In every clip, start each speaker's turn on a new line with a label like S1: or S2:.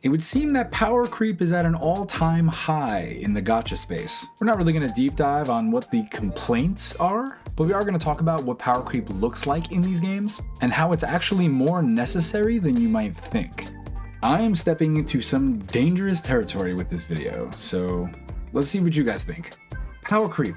S1: It would seem that power creep is at an all-time high in the gacha space. We're not really going to deep dive on what the complaints are, but we are going to talk about what power creep looks like in these games, and how it's actually more necessary than you might think. I am stepping into some dangerous territory with this video, so let's see what you guys think. Power creep,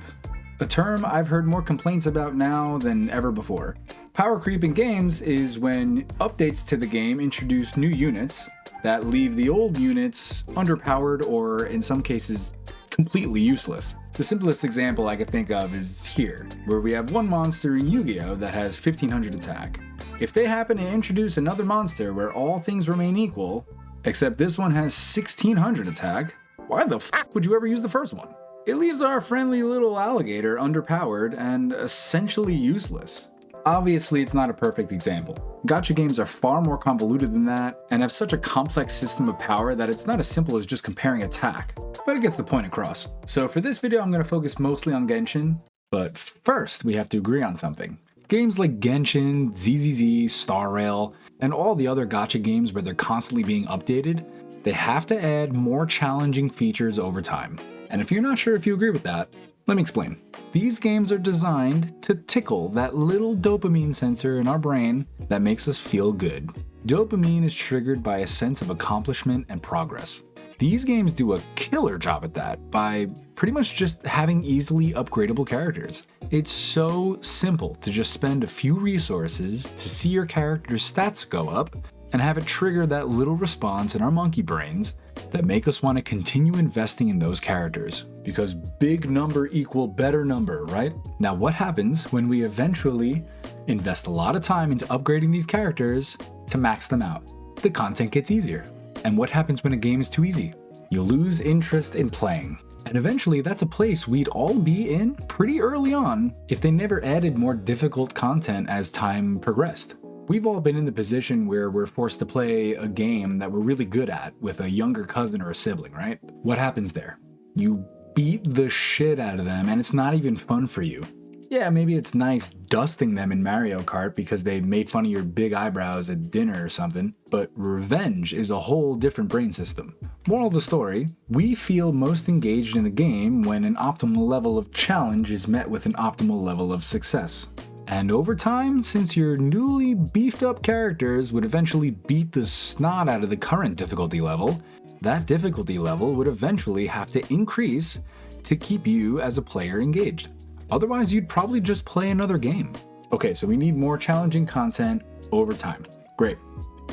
S1: a term I've heard more complaints about now than ever before. Power creep in games is when updates to the game introduce new units that leave the old units underpowered or, in some cases, completely useless. The simplest example I could think of is here, where we have one monster in Yu-Gi-Oh! That has 1500 attack. If they happen to introduce another monster where all things remain equal, except this one has 1600 attack, why the f would you ever use the first one? It leaves our friendly little alligator underpowered and essentially useless. Obviously, it's not a perfect example. Gacha games are far more convoluted than that, and have such a complex system of power that it's not as simple as just comparing attack, but it gets the point across. So for this video, I'm going to focus mostly on Genshin, but first we have to agree on something. Games like Genshin, ZZZ, Star Rail, and all the other gacha games where they're constantly being updated, they have to add more challenging features over time. And if you're not sure if you agree with that, let me explain. These games are designed to tickle that little dopamine sensor in our brain that makes us feel good. Dopamine is triggered by a sense of accomplishment and progress. These games do a killer job at that by pretty much just having easily upgradable characters. It's so simple to just spend a few resources to see your character's stats go up and have it trigger that little response in our monkey brains that make us want to continue investing in those characters. Because big number equal better number, right? Now what happens when we eventually invest a lot of time into upgrading these characters to max them out? The content gets easier. And what happens when a game is too easy? You lose interest in playing. And eventually that's a place we'd all be in pretty early on if they never added more difficult content as time progressed. We've all been in the position where we're forced to play a game that we're really good at with a younger cousin or a sibling, right? What happens there? You beat the shit out of them and it's not even fun for you. Yeah, maybe it's nice dusting them in Mario Kart because they made fun of your big eyebrows at dinner or something, but revenge is a whole different brain system. Moral of the story, we feel most engaged in a game when an optimal level of challenge is met with an optimal level of success. And over time, since your newly beefed up characters would eventually beat the snot out of the current difficulty level, that difficulty level would eventually have to increase to keep you as a player engaged. Otherwise, you'd probably just play another game. Okay, so we need more challenging content over time. Great.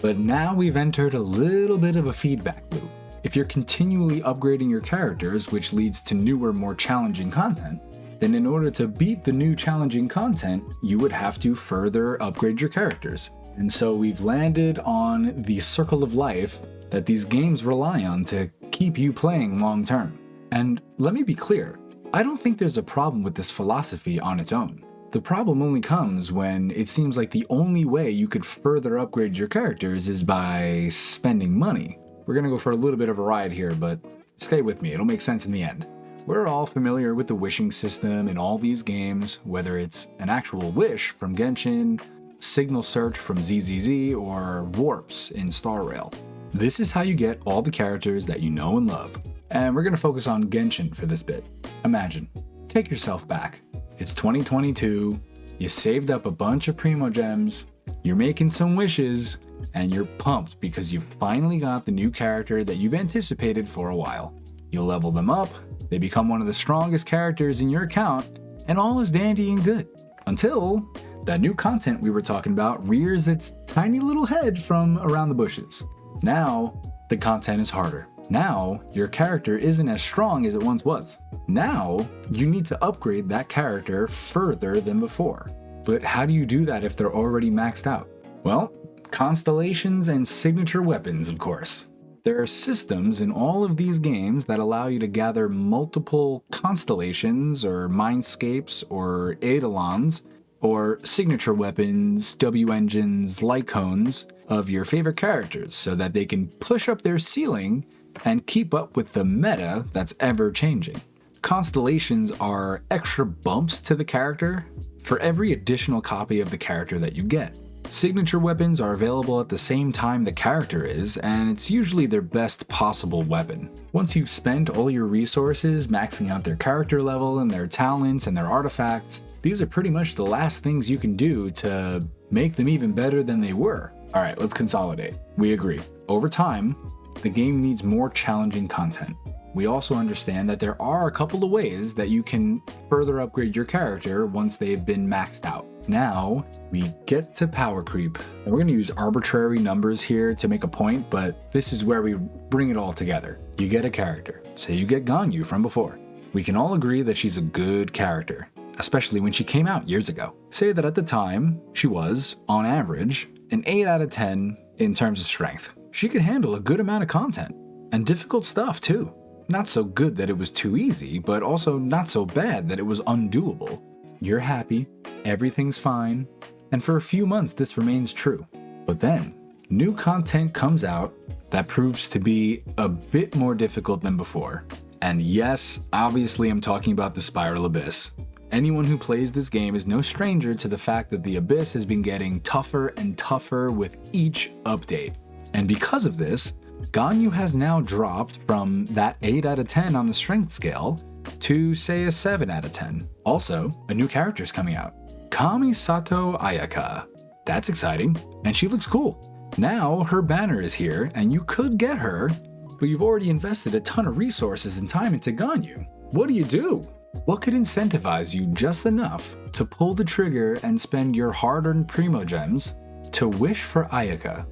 S1: But now we've entered a little bit of a feedback loop. If you're continually upgrading your characters, which leads to newer, more challenging content, then in order to beat the new challenging content, you would have to further upgrade your characters. And so we've landed on the circle of life that these games rely on to keep you playing long term. And let me be clear, I don't think there's a problem with this philosophy on its own. The problem only comes when it seems like the only way you could further upgrade your characters is by spending money. We're gonna go for a little bit of a ride here, but stay with me, it'll make sense in the end. We're all familiar with the wishing system in all these games, whether it's an actual wish from Genshin, signal search from ZZZ, or warps in Star Rail. This is how you get all the characters that you know and love. And we're gonna focus on Genshin for this bit. Imagine, take yourself back. It's 2022, you saved up a bunch of Primo Gems, you're making some wishes, and you're pumped because you finally got the new character that you've anticipated for a while. You level them up, they become one of the strongest characters in your account, and all is dandy and good. Until that new content we were talking about rears its tiny little head from around the bushes. Now, the content is harder. Now, your character isn't as strong as it once was. Now, you need to upgrade that character further than before. But how do you do that if they're already maxed out? Well, constellations and signature weapons, of course. There are systems in all of these games that allow you to gather multiple constellations or mindscapes or eidolons or signature weapons, W-engines, light cones of your favorite characters so that they can push up their ceiling and keep up with the meta that's ever changing. Constellations are extra bumps to the character for every additional copy of the character that you get. Signature weapons are available at the same time the character is, and it's usually their best possible weapon. Once you've spent all your resources maxing out their character level and their talents and their artifacts, these are pretty much the last things you can do to make them even better than they were. Alright, let's consolidate. We agree. Over time, the game needs more challenging content. We also understand that there are a couple of ways that you can further upgrade your character once they've been maxed out. Now, we get to power creep. And we're going to use arbitrary numbers here to make a point, but this is where we bring it all together. You get a character. Say you get Ganyu from before. We can all agree that she's a good character, especially when she came out years ago. Say that at the time, she was, on average, an 8 out of 10 in terms of strength. She could handle a good amount of content, and difficult stuff too. Not so good that it was too easy, but also not so bad that it was undoable. You're happy, everything's fine, and for a few months this remains true. But then, new content comes out that proves to be a bit more difficult than before. And yes, obviously I'm talking about the Spiral Abyss. Anyone who plays this game is no stranger to the fact that the Abyss has been getting tougher and tougher with each update. And because of this, Ganyu has now dropped from that 8 out of 10 on the strength scale to, say, a 7 out of 10. Also, a new character's coming out. Kamisato Ayaka. That's exciting, and she looks cool. Now her banner is here, and you could get her, but you've already invested a ton of resources and time into Ganyu. What do? What could incentivize you just enough to pull the trigger and spend your hard-earned Primo Gems to wish for Ayaka?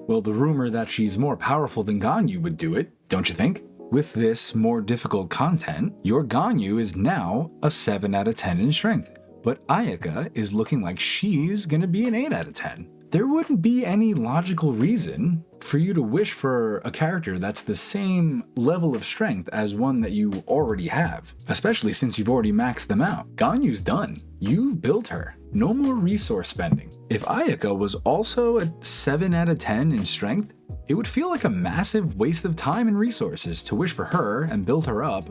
S1: Well, the rumor that she's more powerful than Ganyu would do it, don't you think? With this more difficult content, your Ganyu is now a 7 out of 10 in strength, but Ayaka is looking like she's gonna be an 8 out of 10. There wouldn't be any logical reason for you to wish for a character that's the same level of strength as one that you already have, especially since you've already maxed them out. Ganyu's done. You've built her. No more resource spending. If Ayaka was also a 7 out of 10 in strength, it would feel like a massive waste of time and resources to wish for her and build her up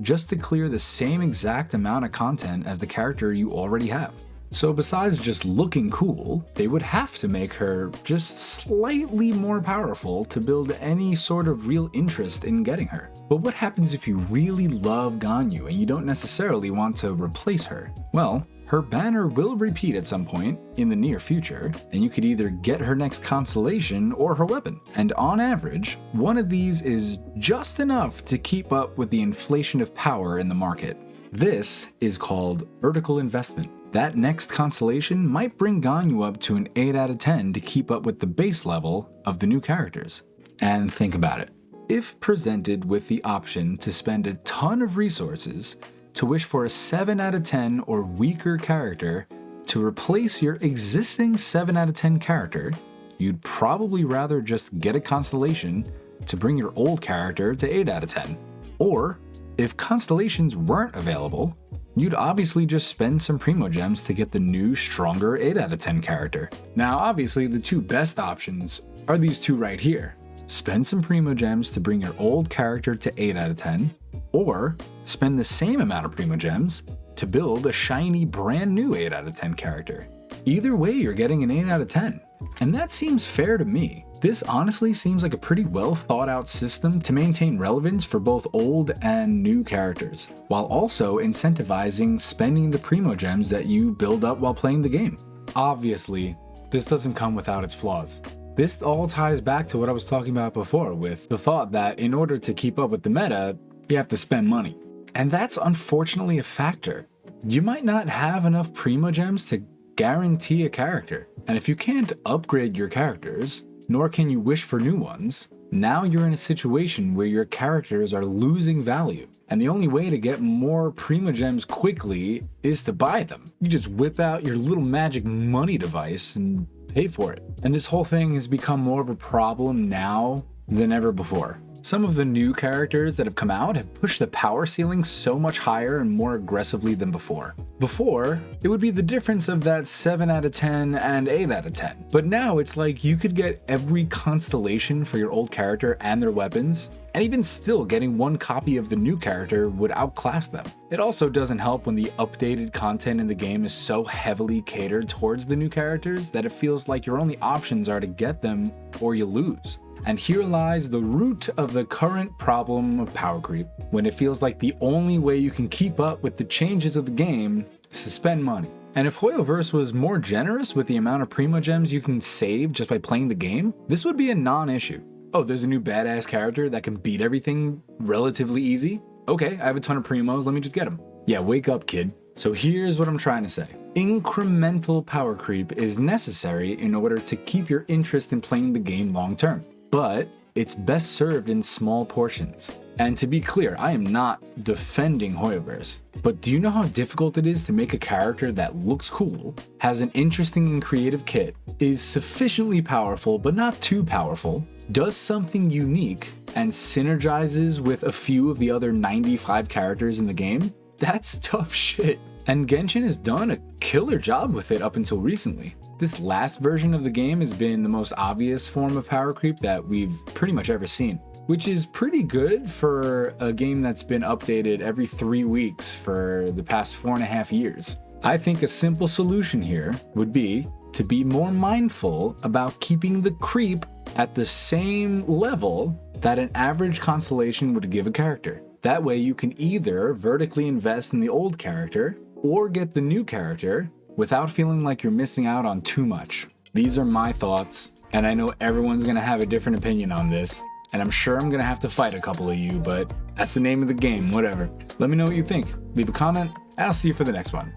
S1: just to clear the same exact amount of content as the character you already have. So besides just looking cool, they would have to make her just slightly more powerful to build any sort of real interest in getting her. But what happens if you really love Ganyu and you don't necessarily want to replace her? Well, her banner will repeat at some point in the near future, and you could either get her next constellation or her weapon. And on average, one of these is just enough to keep up with the inflation of power in the market. This is called vertical investment. That next constellation might bring Ganyu up to an 8 out of 10 to keep up with the base level of the new characters. And think about it. If presented with the option to spend a ton of resources to wish for a 7 out of 10 or weaker character to replace your existing 7 out of 10 character, you'd probably rather just get a constellation to bring your old character to 8 out of 10. Or, if constellations weren't available, you'd obviously just spend some Primo Gems to get the new, stronger 8 out of 10 character. Now, obviously, the two best options are these two right here. Spend some Primo Gems to bring your old character to 8 out of 10, or spend the same amount of Primo Gems to build a shiny, brand new 8 out of 10 character. Either way, you're getting an 8 out of 10. And that seems fair to me. This honestly seems like a pretty well thought out system to maintain relevance for both old and new characters, while also incentivizing spending the Primo Gems that you build up while playing the game. Obviously, this doesn't come without its flaws. This all ties back to what I was talking about before with the thought that in order to keep up with the meta, you have to spend money. And that's unfortunately a factor. You might not have enough Primo Gems to guarantee a character, and if you can't upgrade your characters, nor can you wish for new ones, now you're in a situation where your characters are losing value. And the only way to get more Primo Gems quickly is to buy them. You just whip out your little magic money device and pay for it. And this whole thing has become more of a problem now than ever before. Some of the new characters that have come out have pushed the power ceiling so much higher and more aggressively than before. Before, it would be the difference of that 7 out of 10 and 8 out of 10. But now it's like you could get every constellation for your old character and their weapons, and even still getting one copy of the new character would outclass them. It also doesn't help when the updated content in the game is so heavily catered towards the new characters that it feels like your only options are to get them or you lose. And here lies the root of the current problem of power creep, when it feels like the only way you can keep up with the changes of the game is to spend money. And if Hoyoverse was more generous with the amount of Primo Gems you can save just by playing the game, this would be a non-issue. Oh, there's a new badass character that can beat everything relatively easy? Okay, I have a ton of Primos, let me just get them. Yeah, wake up, kid. So here's what I'm trying to say. Incremental power creep is necessary in order to keep your interest in playing the game long term. But it's best served in small portions. And to be clear, I am not defending Hoyoverse, but do you know how difficult it is to make a character that looks cool, has an interesting and creative kit, is sufficiently powerful but not too powerful, does something unique, and synergizes with a few of the other 95 characters in the game? That's tough shit. And Genshin has done a killer job with it up until recently. This last version of the game has been the most obvious form of power creep that we've pretty much ever seen, which is pretty good for a game that's been updated every 3 weeks for the past 4.5 years. I think a simple solution here would be to be more mindful about keeping the creep at the same level that an average constellation would give a character. That way you can either vertically invest in the old character or get the new character without feeling like you're missing out on too much. These are my thoughts, and I know everyone's gonna have a different opinion on this, and I'm sure I'm gonna have to fight a couple of you, but that's the name of the game, whatever. Let me know what you think. Leave a comment, and I'll see you for the next one.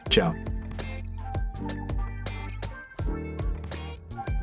S1: Ciao.